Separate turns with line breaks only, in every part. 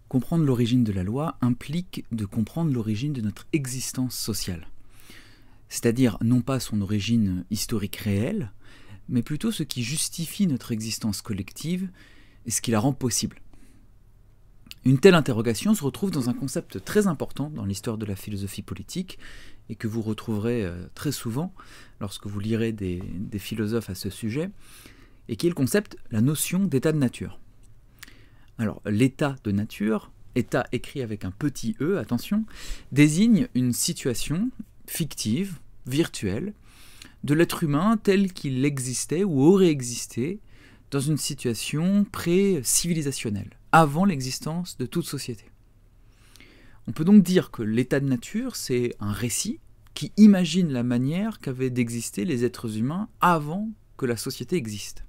Comprendre l'origine de la loi implique de comprendre l'origine de notre existence sociale. C'est-à-dire non pas son origine historique réelle, mais plutôt ce qui justifie notre existence collective et ce qui la rend possible. Une telle interrogation se retrouve dans un concept très important dans l'histoire de la philosophie politique et que vous retrouverez très souvent lorsque vous lirez des philosophes à ce sujet, et qui est le concept, la notion d'état de nature. Alors, l'état de nature, état écrit avec un petit e, attention, désigne une situation fictive, virtuelle, de l'être humain tel qu'il existait ou aurait existé dans une situation pré-civilisationnelle, avant l'existence de toute société. On peut donc dire que l'état de nature, c'est un récit qui imagine la manière qu'avaient d'exister les êtres humains avant que la société existe.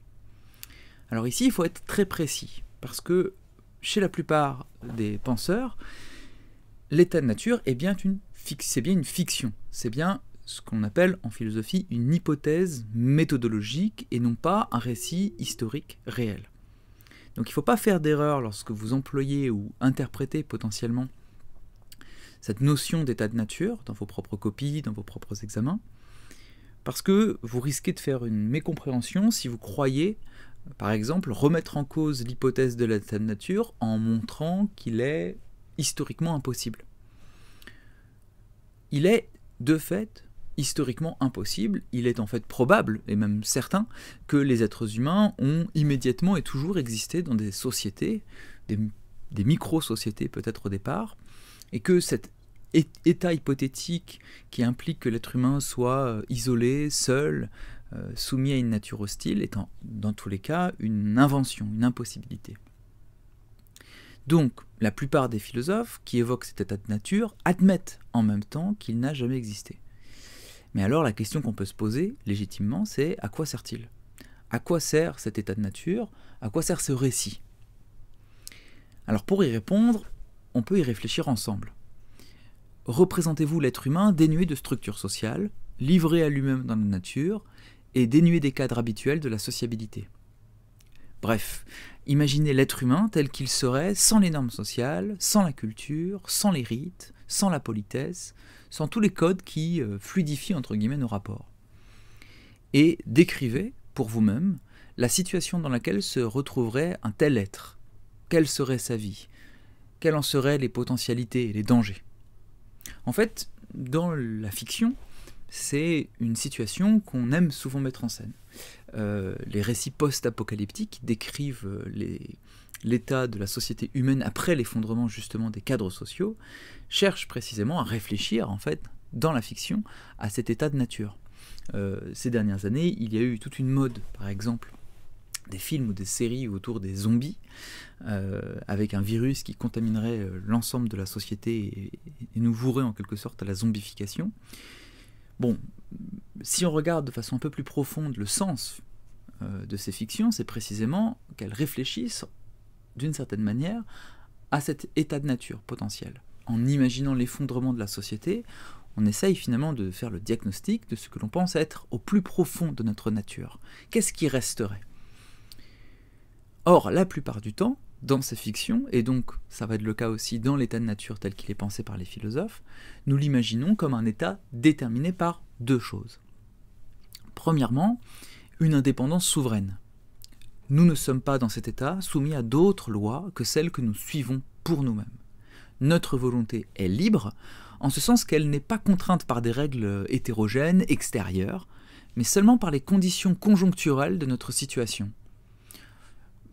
Alors ici, il faut être très précis, parce que chez la plupart des penseurs, l'état de nature est bien une fiction, c'est bien ce qu'on appelle en philosophie une hypothèse méthodologique et non pas un récit historique réel. Donc il ne faut pas faire d'erreur lorsque vous employez ou interprétez potentiellement cette notion d'état de nature dans vos propres copies, dans vos propres examens, parce que vous risquez de faire une mécompréhension si vous croyez, par exemple, remettre en cause l'hypothèse de l'état de nature en montrant qu'il est historiquement impossible. Il est, de fait, historiquement impossible, il est en fait probable, et même certain, que les êtres humains ont immédiatement et toujours existé dans des sociétés, des micro-sociétés peut-être au départ, et que cet état hypothétique qui implique que l'être humain soit isolé, seul, soumis à une nature hostile, est dans tous les cas une invention, une impossibilité. Donc, la plupart des philosophes qui évoquent cet état de nature admettent en même temps qu'il n'a jamais existé. Mais alors la question qu'on peut se poser, légitimement, c'est à quoi sert-il? À quoi sert cet état de nature? À quoi sert ce récit? Alors pour y répondre, on peut y réfléchir ensemble. Représentez-vous l'être humain dénué de structure sociale, livré à lui-même dans la nature, et dénué des cadres habituels de la sociabilité. Bref, imaginez l'être humain tel qu'il serait sans les normes sociales, sans la culture, sans les rites, sans la politesse, sans tous les codes qui fluidifient entre guillemets nos rapports. Et décrivez pour vous-même la situation dans laquelle se retrouverait un tel être. Quelle serait sa vie? Quelles en seraient les potentialités et les dangers? En fait, dans la fiction, c'est une situation qu'on aime souvent mettre en scène. Les récits post-apocalyptiques décrivent l'état de la société humaine après l'effondrement justement des cadres sociaux, cherchent précisément à réfléchir en fait dans la fiction à cet état de nature. Ces dernières années, il y a eu toute une mode, par exemple, des films ou des séries autour des zombies, avec un virus qui contaminerait l'ensemble de la société et nous vouerait en quelque sorte à la zombification. Bon, si on regarde de façon un peu plus profonde le sens de ces fictions, c'est précisément qu'elles réfléchissent d'une certaine manière à cet état de nature potentiel. En imaginant l'effondrement de la société, on essaye finalement de faire le diagnostic de ce que l'on pense être au plus profond de notre nature. Qu'est-ce qui resterait? Or, la plupart du temps, dans ces fictions, et donc ça va être le cas aussi dans l'état de nature tel qu'il est pensé par les philosophes, nous l'imaginons comme un état déterminé par deux choses. Premièrement, une indépendance souveraine. Nous ne sommes pas dans cet état soumis à d'autres lois que celles que nous suivons pour nous-mêmes. Notre volonté est libre, en ce sens qu'elle n'est pas contrainte par des règles hétérogènes, extérieures, mais seulement par les conditions conjoncturelles de notre situation.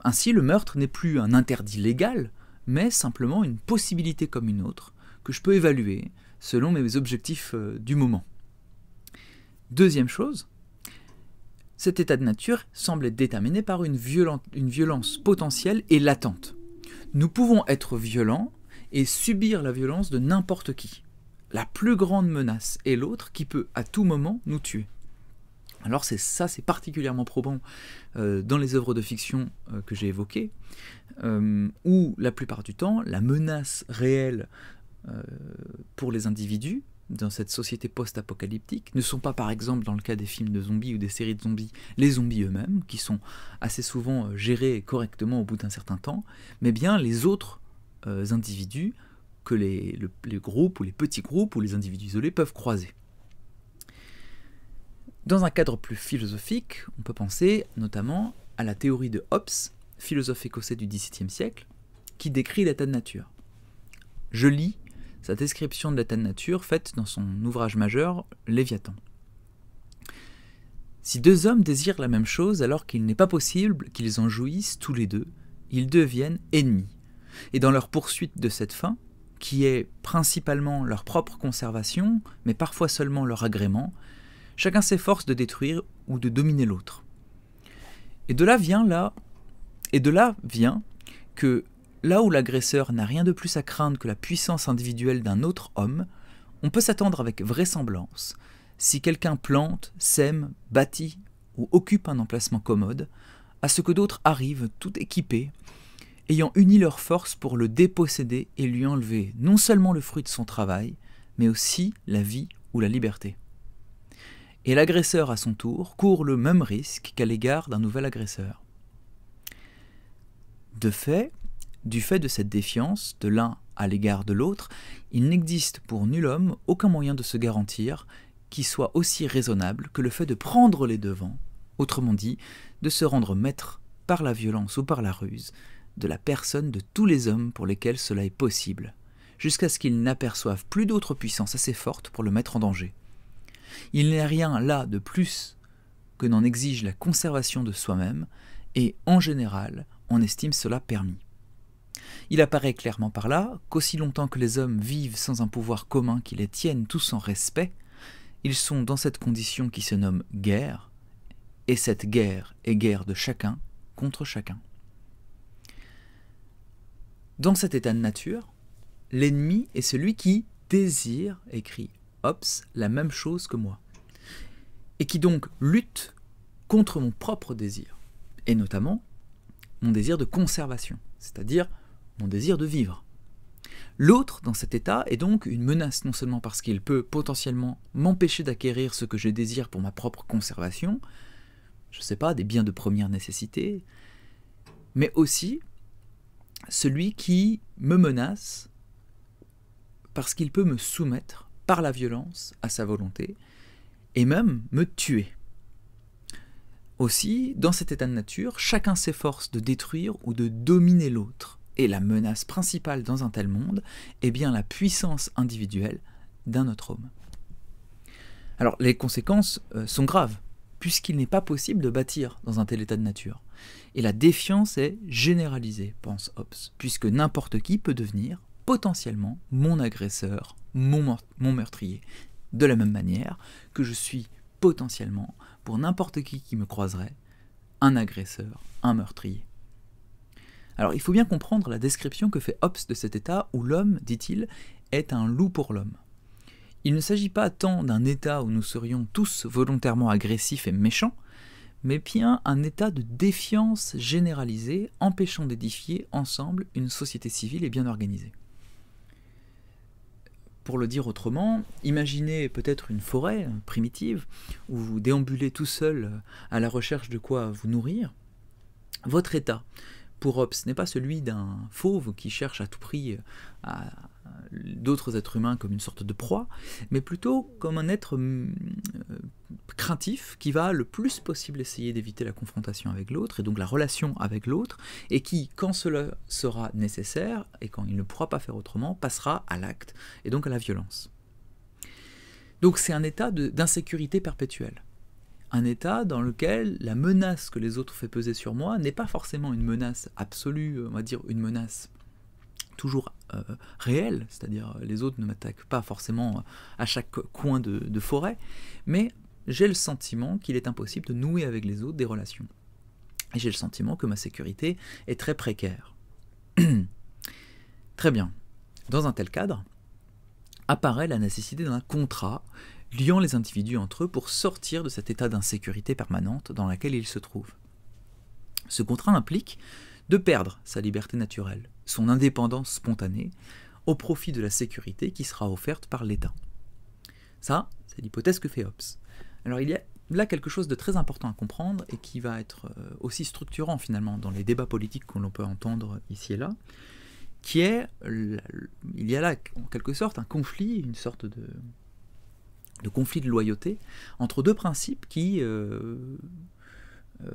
Ainsi, le meurtre n'est plus un interdit légal, mais simplement une possibilité comme une autre, que je peux évaluer selon mes objectifs du moment. Deuxième chose, cet état de nature semble être déterminé par une violence potentielle et latente. Nous pouvons être violents et subir la violence de n'importe qui. La plus grande menace est l'autre qui peut à tout moment nous tuer. Alors c'est particulièrement probant dans les œuvres de fiction que j'ai évoquées, où la plupart du temps, la menace réelle pour les individus dans cette société post-apocalyptique ne sont pas, par exemple, dans le cas des films de zombies ou des séries de zombies, les zombies eux-mêmes, qui sont assez souvent gérés correctement au bout d'un certain temps, mais bien les autres individus que les groupes ou les petits groupes ou les individus isolés peuvent croiser. Dans un cadre plus philosophique, on peut penser notamment à la théorie de Hobbes, philosophe écossais du XVIIe siècle, qui décrit l'état de nature. Je lis sa description de l'état de nature faite dans son ouvrage majeur, Léviathan. Si deux hommes désirent la même chose alors qu'il n'est pas possible qu'ils en jouissent tous les deux, ils deviennent ennemis. Et dans leur poursuite de cette fin, qui est principalement leur propre conservation, mais parfois seulement leur agrément, chacun s'efforce de détruire ou de dominer l'autre. Et de là vient que là où l'agresseur n'a rien de plus à craindre que la puissance individuelle d'un autre homme, on peut s'attendre avec vraisemblance, si quelqu'un plante, sème, bâtit ou occupe un emplacement commode, à ce que d'autres arrivent tout équipés, ayant uni leurs forces pour le déposséder et lui enlever non seulement le fruit de son travail, mais aussi la vie ou la liberté. Et l'agresseur, à son tour, court le même risque qu'à l'égard d'un nouvel agresseur. Du fait de cette défiance de l'un à l'égard de l'autre, il n'existe pour nul homme aucun moyen de se garantir qui soit aussi raisonnable que le fait de prendre les devants, autrement dit, de se rendre maître par la violence ou par la ruse de la personne de tous les hommes pour lesquels cela est possible, jusqu'à ce qu'ils n'aperçoivent plus d'autre puissance assez forte pour le mettre en danger. Il n'est rien là de plus que n'en exige la conservation de soi-même, et en général, on estime cela permis. Il apparaît clairement par là qu'aussi longtemps que les hommes vivent sans un pouvoir commun qui les tienne tous en respect, ils sont dans cette condition qui se nomme guerre, et cette guerre est guerre de chacun contre chacun. Dans cet état de nature, l'ennemi est celui qui désire, écrit Hobbes, la même chose que moi, et qui donc lutte contre mon propre désir, et notamment mon désir de conservation, c'est-à-dire mon désir de vivre. L'autre, dans cet état, est donc une menace, non seulement parce qu'il peut potentiellement m'empêcher d'acquérir ce que je désire pour ma propre conservation, je ne sais pas, des biens de première nécessité, mais aussi celui qui me menace parce qu'il peut me soumettre par la violence à sa volonté et même me tuer. Aussi, dans cet état de nature, chacun s'efforce de détruire ou de dominer l'autre. Et la menace principale dans un tel monde est bien la puissance individuelle d'un autre homme. Alors, les conséquences sont graves, puisqu'il n'est pas possible de bâtir dans un tel état de nature. Et la défiance est généralisée, pense Hobbes, puisque n'importe qui peut devenir potentiellement mon agresseur, mon meurtrier, de la même manière que je suis potentiellement, pour n'importe qui me croiserait, un agresseur, un meurtrier. Alors il faut bien comprendre la description que fait Hobbes de cet état où l'homme, dit-il, est un loup pour l'homme. Il ne s'agit pas tant d'un état où nous serions tous volontairement agressifs et méchants, mais bien un état de défiance généralisée empêchant d'édifier ensemble une société civile et bien organisée. Pour le dire autrement, imaginez peut-être une forêt primitive où vous déambulez tout seul à la recherche de quoi vous nourrir. Votre état, pour Hobbes, n'est pas celui d'un fauve qui cherche à tout prix d'autres êtres humains comme une sorte de proie, mais plutôt comme un être craintif qui va le plus possible essayer d'éviter la confrontation avec l'autre, et donc la relation avec l'autre, et qui, quand cela sera nécessaire, et quand il ne pourra pas faire autrement, passera à l'acte, et donc à la violence. Donc c'est un état d'insécurité perpétuelle. Un état dans lequel la menace que les autres font peser sur moi n'est pas forcément une menace absolue, on va dire une menace toujours réelle, c'est-à-dire les autres ne m'attaquent pas forcément à chaque coin de forêt, mais j'ai le sentiment qu'il est impossible de nouer avec les autres des relations. Et j'ai le sentiment que ma sécurité est très précaire. Très bien. Dans un tel cadre, apparaît la nécessité d'un contrat liant les individus entre eux pour sortir de cet état d'insécurité permanente dans lequel ils se trouvent. Ce contrat implique de perdre sa liberté naturelle, son indépendance spontanée, au profit de la sécurité qui sera offerte par l'État. Ça, c'est l'hypothèse que fait Hobbes. Alors il y a là quelque chose de très important à comprendre et qui va être aussi structurant finalement dans les débats politiques que l'on peut entendre ici et là, qui est, il y a là en quelque sorte un conflit, une sorte de conflit de loyauté entre deux principes qui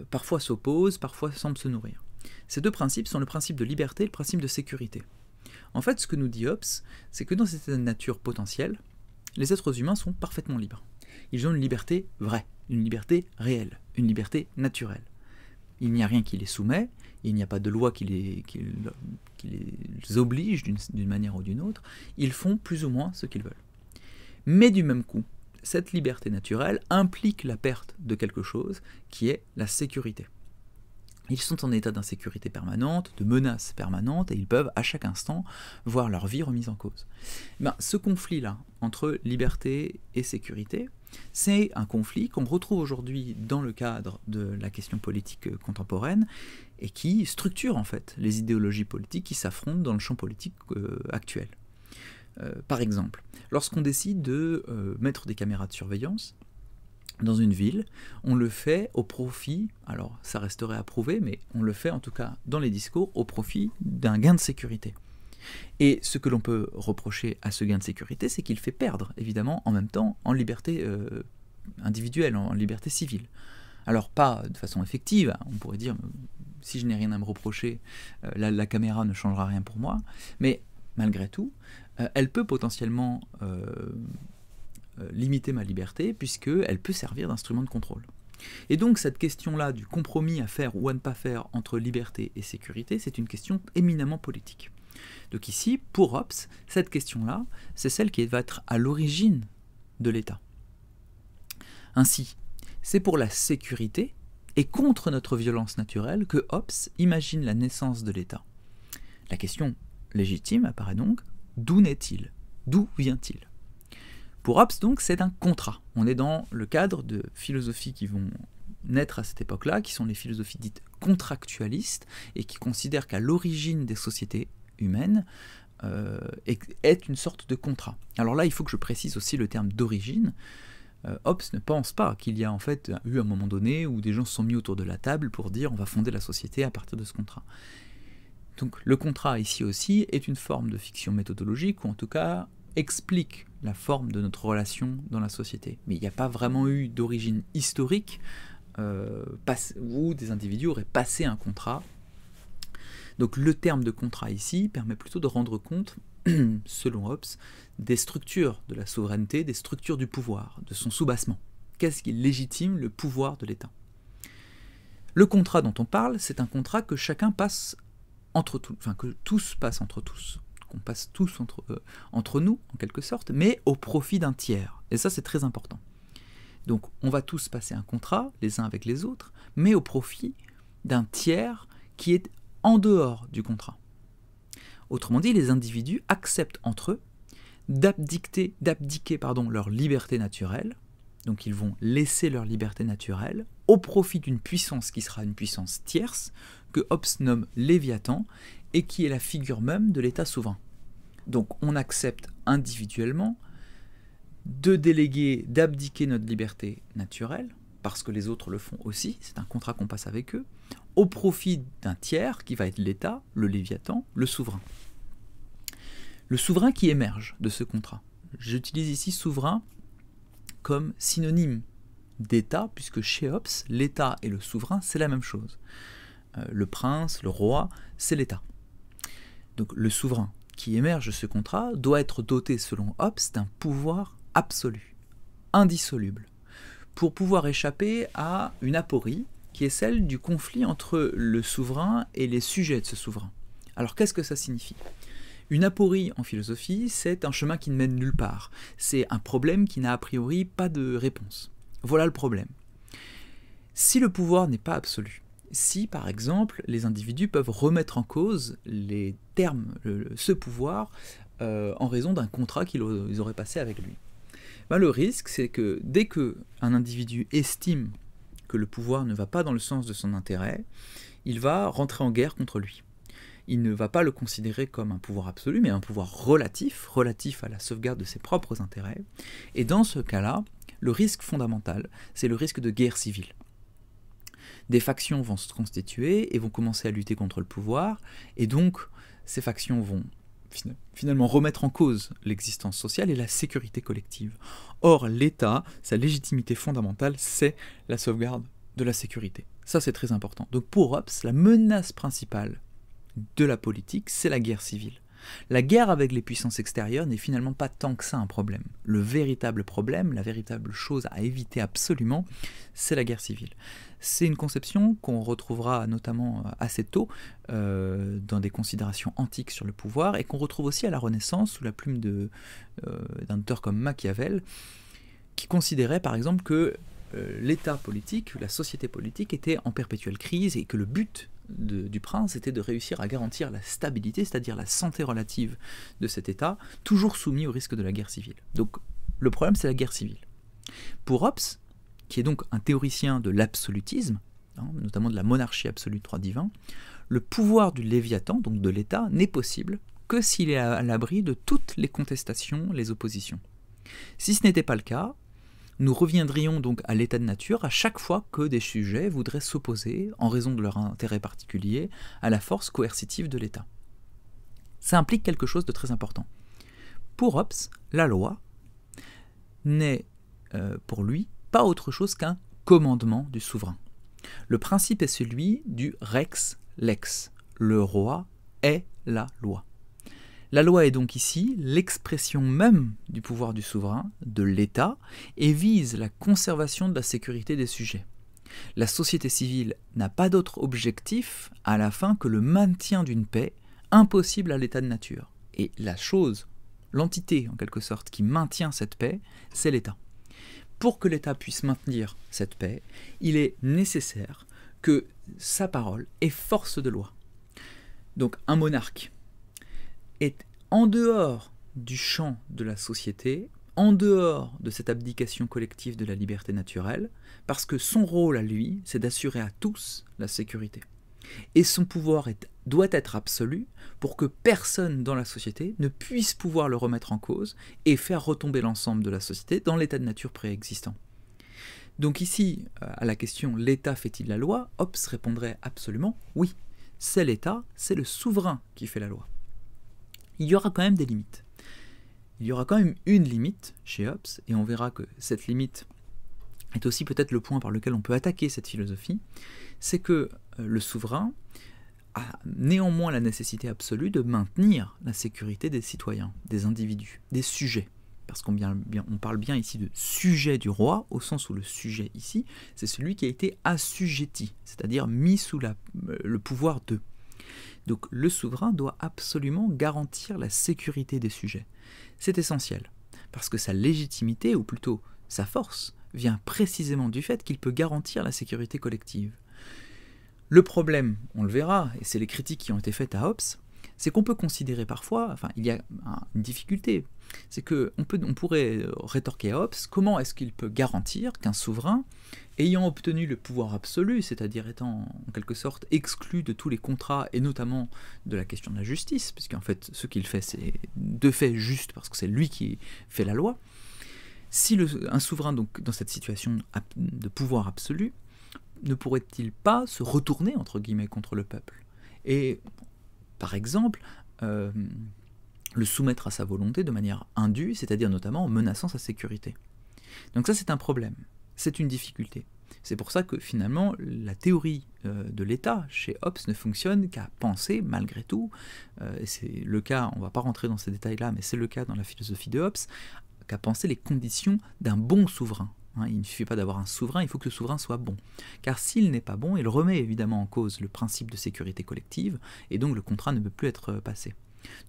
parfois s'opposent, parfois semblent se nourrir. Ces deux principes sont le principe de liberté et le principe de sécurité. En fait, ce que nous dit Hobbes, c'est que dans cette nature potentielle, les êtres humains sont parfaitement libres. Ils ont une liberté vraie, une liberté réelle, une liberté naturelle. Il n'y a rien qui les soumet, il n'y a pas de loi qui les oblige d'une manière ou d'une autre, ils font plus ou moins ce qu'ils veulent. Mais du même coup, cette liberté naturelle implique la perte de quelque chose qui est la sécurité. Ils sont en état d'insécurité permanente, de menace permanente, et ils peuvent à chaque instant voir leur vie remise en cause. Ce conflit-là, entre liberté et sécurité, c'est un conflit qu'on retrouve aujourd'hui dans le cadre de la question politique contemporaine, et qui structure en fait les idéologies politiques qui s'affrontent dans le champ politique actuel. Par exemple, lorsqu'on décide de mettre des caméras de surveillance dans une ville, on le fait au profit, alors ça resterait à prouver, mais on le fait en tout cas dans les discours au profit d'un gain de sécurité. Et ce que l'on peut reprocher à ce gain de sécurité, c'est qu'il fait perdre, évidemment, en même temps, en liberté individuelle, en liberté civile. Alors pas de façon effective, on pourrait dire, si je n'ai rien à me reprocher, la caméra ne changera rien pour moi, mais malgré tout, elle peut potentiellement limiter ma liberté, puisqu'elle peut servir d'instrument de contrôle. Et donc cette question-là du compromis à faire ou à ne pas faire entre liberté et sécurité, c'est une question éminemment politique. Donc ici, pour Hobbes, cette question-là, c'est celle qui va être à l'origine de l'État. Ainsi, c'est pour la sécurité et contre notre violence naturelle que Hobbes imagine la naissance de l'État. La question légitime apparaît donc, d'où naît-il? D'où vient-il? Pour Hobbes, donc, c'est un contrat. On est dans le cadre de philosophies qui vont naître à cette époque-là, qui sont les philosophies dites contractualistes, et qui considèrent qu'à l'origine des sociétés humaines est une sorte de contrat. Alors là, il faut que je précise aussi le terme d'origine. Hobbes ne pense pas qu'il y a en fait eu un moment donné où des gens se sont mis autour de la table pour dire on va fonder la société à partir de ce contrat. Donc le contrat ici aussi est une forme de fiction méthodologique, ou en tout cas explique la forme de notre relation dans la société. Mais il n'y a pas vraiment eu d'origine historique où des individus auraient passé un contrat. Donc le terme de contrat ici permet plutôt de rendre compte, selon Hobbes, des structures de la souveraineté, des structures du pouvoir, de son soubassement. Qu'est-ce qui légitime le pouvoir de l'État? Le contrat dont on parle, c'est un contrat que chacun passe entre tous, enfin que tous passent entre tous, qu'on passe tous entre nous, en quelque sorte, mais au profit d'un tiers. Et ça, c'est très important. Donc, on va tous passer un contrat, les uns avec les autres, mais au profit d'un tiers qui est en dehors du contrat. Autrement dit, les individus acceptent entre eux d'abdiquer leur liberté naturelle, donc ils vont laisser leur liberté naturelle au profit d'une puissance qui sera une puissance tierce, que Hobbes nomme Léviathan, et qui est la figure même de l'État souverain. Donc on accepte individuellement de déléguer, d'abdiquer notre liberté naturelle, parce que les autres le font aussi, c'est un contrat qu'on passe avec eux, au profit d'un tiers qui va être l'État, le Léviathan, le souverain. Le souverain qui émerge de ce contrat. J'utilise ici souverain comme synonyme d'État, puisque chez Hobbes, l'État et le souverain, c'est la même chose. Le prince, le roi, c'est l'État. Donc le souverain qui émerge de ce contrat doit être doté, selon Hobbes, d'un pouvoir absolu, indissoluble, pour pouvoir échapper à une aporie qui est celle du conflit entre le souverain et les sujets de ce souverain. Alors qu'est-ce que ça signifie ? Une aporie en philosophie, c'est un chemin qui ne mène nulle part. C'est un problème qui n'a a priori pas de réponse. Voilà le problème. Si le pouvoir n'est pas absolu, si par exemple les individus peuvent remettre en cause les termes, ce pouvoir, en raison d'un contrat qu'ils auraient passé avec lui, le risque c'est que dès qu'un individu estime que le pouvoir ne va pas dans le sens de son intérêt, il va rentrer en guerre contre lui. Il ne va pas le considérer comme un pouvoir absolu, mais un pouvoir relatif à la sauvegarde de ses propres intérêts. Et dans ce cas-là, le risque fondamental, c'est le risque de guerre civile. Des factions vont se constituer et vont commencer à lutter contre le pouvoir, et donc ces factions vont finalement remettre en cause l'existence sociale et la sécurité collective. Or, l'État, sa légitimité fondamentale, c'est la sauvegarde de la sécurité. Ça, c'est très important. Donc pour Hobbes, la menace principale de la politique, c'est la guerre civile. La guerre avec les puissances extérieures n'est finalement pas tant que ça un problème. Le véritable problème, la véritable chose à éviter absolument, c'est la guerre civile. C'est une conception qu'on retrouvera notamment assez tôt dans des considérations antiques sur le pouvoir et qu'on retrouve aussi à la Renaissance sous la plume d'un auteur comme Machiavel, qui considérait par exemple que l'État politique, la société politique était en perpétuelle crise et que le but du prince était de réussir à garantir la stabilité, c'est-à-dire la santé relative de cet État, toujours soumis au risque de la guerre civile. Donc le problème, c'est la guerre civile. Pour Hobbes, qui est donc un théoricien de l'absolutisme, notamment de la monarchie absolue de droit divin, le pouvoir du Léviathan, donc de l'État, n'est possible que s'il est à l'abri de toutes les contestations, les oppositions. Si ce n'était pas le cas, nous reviendrions donc à l'état de nature à chaque fois que des sujets voudraient s'opposer, en raison de leur intérêt particulier, à la force coercitive de l'État. Ça implique quelque chose de très important. Pour Hobbes, la loi n'est pour lui pas autre chose qu'un commandement du souverain. Le principe est celui du rex lex. Le roi est la loi. La loi est donc ici l'expression même du pouvoir du souverain, de l'État, et vise la conservation de la sécurité des sujets. La société civile n'a pas d'autre objectif à la fin que le maintien d'une paix impossible à l'état de nature. Et la chose, l'entité en quelque sorte, qui maintient cette paix, c'est l'État. Pour que l'État puisse maintenir cette paix, il est nécessaire que sa parole ait force de loi. Donc un monarque est en dehors du champ de la société, en dehors de cette abdication collective de la liberté naturelle, parce que son rôle à lui, c'est d'assurer à tous la sécurité. Et son pouvoir doit être absolu pour que personne dans la société ne puisse pouvoir le remettre en cause et faire retomber l'ensemble de la société dans l'état de nature préexistant. Donc ici, à la question « l'État fait-il la loi ?», Hobbes répondrait absolument « oui, c'est l'État, c'est le souverain qui fait la loi ». Il y aura quand même des limites. Il y aura quand même une limite chez Hobbes, et on verra que cette limite est aussi peut-être le point par lequel on peut attaquer cette philosophie, c'est que le souverain a néanmoins la nécessité absolue de maintenir la sécurité des citoyens, des individus, des sujets. Parce qu'on parle bien ici de sujet du roi, au sens où le sujet ici, c'est celui qui a été assujetti, c'est-à-dire mis sous le pouvoir de. Donc le souverain doit absolument garantir la sécurité des sujets. C'est essentiel, parce que sa légitimité, ou plutôt sa force, vient précisément du fait qu'il peut garantir la sécurité collective. Le problème, on le verra, et c'est les critiques qui ont été faites à Hobbes, c'est qu'on peut considérer parfois, enfin il y a une difficulté, c'est qu'on pourrait rétorquer à Hobbes, comment est-ce qu'il peut garantir qu'un souverain, ayant obtenu le pouvoir absolu, c'est-à-dire étant en quelque sorte exclu de tous les contrats, et notamment de la question de la justice, puisqu'en fait ce qu'il fait c'est de fait juste parce que c'est lui qui fait la loi, si un souverain donc dans cette situation de pouvoir absolu, ne pourrait-il pas se retourner entre guillemets contre le peuple et par exemple le soumettre à sa volonté de manière indue, c'est-à-dire notamment en menaçant sa sécurité. Donc ça c'est un problème, c'est une difficulté. C'est pour ça que finalement la théorie de l'État chez Hobbes ne fonctionne qu'à penser malgré tout, et c'est le cas, on ne va pas rentrer dans ces détails-là, mais c'est le cas dans la philosophie de Hobbes, qu'à penser les conditions d'un bon souverain. Il ne suffit pas d'avoir un souverain, il faut que le souverain soit bon. Car s'il n'est pas bon, il remet évidemment en cause le principe de sécurité collective, et donc le contrat ne peut plus être passé.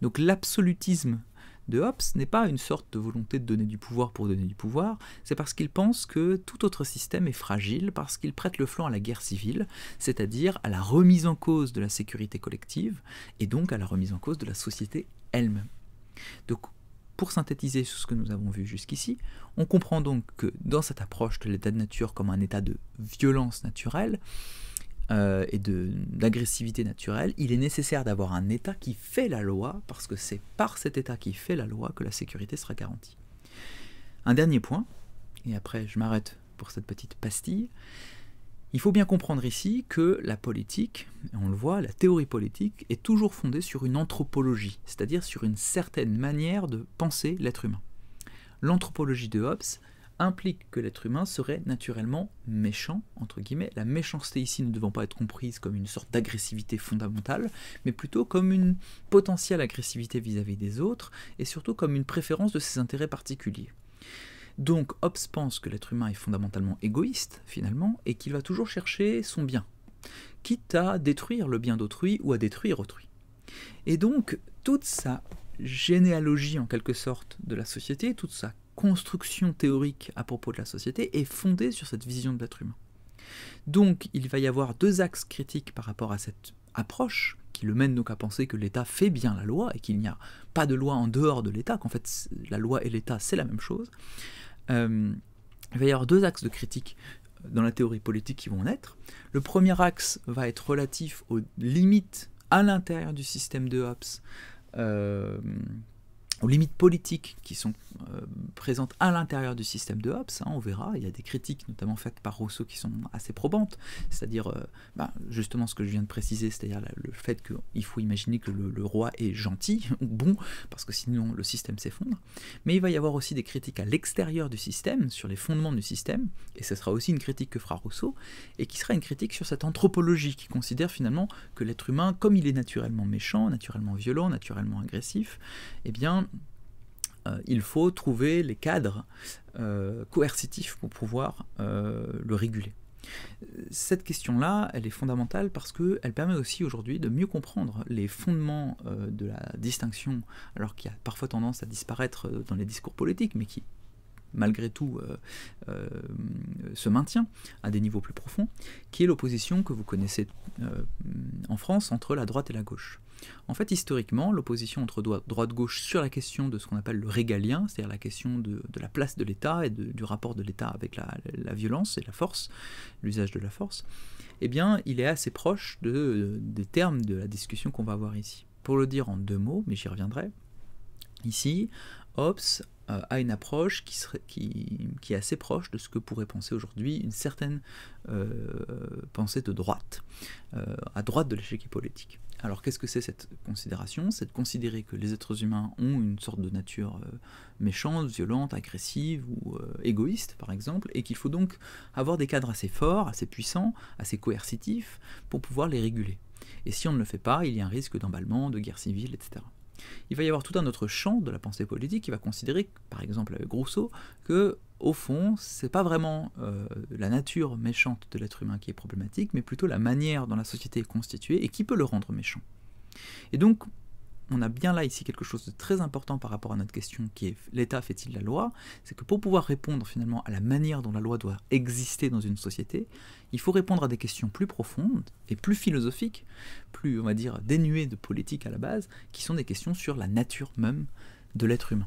Donc l'absolutisme de Hobbes n'est pas une sorte de volonté de donner du pouvoir pour donner du pouvoir, c'est parce qu'il pense que tout autre système est fragile, parce qu'il prête le flanc à la guerre civile, c'est-à-dire à la remise en cause de la sécurité collective, et donc à la remise en cause de la société elle-même. Donc, pour synthétiser ce que nous avons vu jusqu'ici, on comprend donc que dans cette approche de l'état de nature comme un état de violence naturelle et d'agressivité naturelle, il est nécessaire d'avoir un état qui fait la loi, parce que c'est par cet état qui fait la loi que la sécurité sera garantie. Un dernier point, et après je m'arrête pour cette petite pastille, Il faut bien comprendre ici que la politique, on le voit, la théorie politique est toujours fondée sur une anthropologie, c'est-à-dire sur une certaine manière de penser l'être humain. L'anthropologie de Hobbes implique que l'être humain serait naturellement méchant, entre guillemets. La méchanceté ici ne devant pas être comprise comme une sorte d'agressivité fondamentale, mais plutôt comme une potentielle agressivité vis-à-vis des autres, et surtout comme une préférence de ses intérêts particuliers. Donc Hobbes pense que l'être humain est fondamentalement égoïste, finalement, et qu'il va toujours chercher son bien, quitte à détruire le bien d'autrui ou à détruire autrui. Et donc, toute sa généalogie, en quelque sorte, de la société, toute sa construction théorique à propos de la société est fondée sur cette vision de l'être humain. Donc, il va y avoir deux axes critiques par rapport à cette approche, qui le mène donc à penser que l'État fait bien la loi, et qu'il n'y a pas de loi en dehors de l'État, qu'en fait, la loi et l'État, c'est la même chose. Il va y avoir deux axes de critique dans la théorie politique qui vont naître. Le premier axe va être relatif aux limites à l'intérieur du système de Hobbes, aux limites politiques qui sont présentes à l'intérieur du système de Hobbes. On verra, il y a des critiques notamment faites par Rousseau qui sont assez probantes, c'est-à-dire justement ce que je viens de préciser, c'est-à-dire le fait qu'il faut imaginer que le roi est gentil ou bon, parce que sinon le système s'effondre. Mais il va y avoir aussi des critiques à l'extérieur du système, sur les fondements du système, et ce sera aussi une critique que fera Rousseau, et qui sera une critique sur cette anthropologie qui considère finalement que l'être humain, comme il est naturellement méchant, naturellement violent, naturellement agressif, eh bien il faut trouver les cadres coercitifs pour pouvoir le réguler. Cette question-là, elle est fondamentale parce qu'elle permet aussi aujourd'hui de mieux comprendre les fondements de la distinction, alors qu'il y a parfois tendance à disparaître dans les discours politiques, mais qui malgré tout se maintient à des niveaux plus profonds, qui est l'opposition que vous connaissez en France entre la droite et la gauche. En fait, historiquement, l'opposition entre droite-gauche sur la question de ce qu'on appelle le régalien, c'est-à-dire la question de la place de l'État et du rapport de l'État avec la violence et la force, l'usage de la force, eh bien, il est assez proche des termes de la discussion qu'on va avoir ici. Pour le dire en deux mots, mais j'y reviendrai, ici, Hobbes a une approche qui est assez proche de ce que pourrait penser aujourd'hui une certaine pensée de droite, à droite de l'échiquier politique. Alors qu'est-ce que c'est cette considération? C'est de considérer que les êtres humains ont une sorte de nature méchante, violente, agressive ou égoïste par exemple, et qu'il faut donc avoir des cadres assez forts, assez puissants, assez coercitifs pour pouvoir les réguler. Et si on ne le fait pas, il y a un risque d'emballement, de guerre civile, etc. Il va y avoir tout un autre champ de la pensée politique qui va considérer, par exemple avec Rousseau, que au fond, c'est pas vraiment la nature méchante de l'être humain qui est problématique, mais plutôt la manière dont la société est constituée et qui peut le rendre méchant. Et donc, on a bien là ici quelque chose de très important par rapport à notre question qui est l'État fait-il la loi? C'est que pour pouvoir répondre finalement à la manière dont la loi doit exister dans une société, il faut répondre à des questions plus profondes et plus philosophiques, plus on va dire dénuées de politique à la base, qui sont des questions sur la nature même de l'être humain.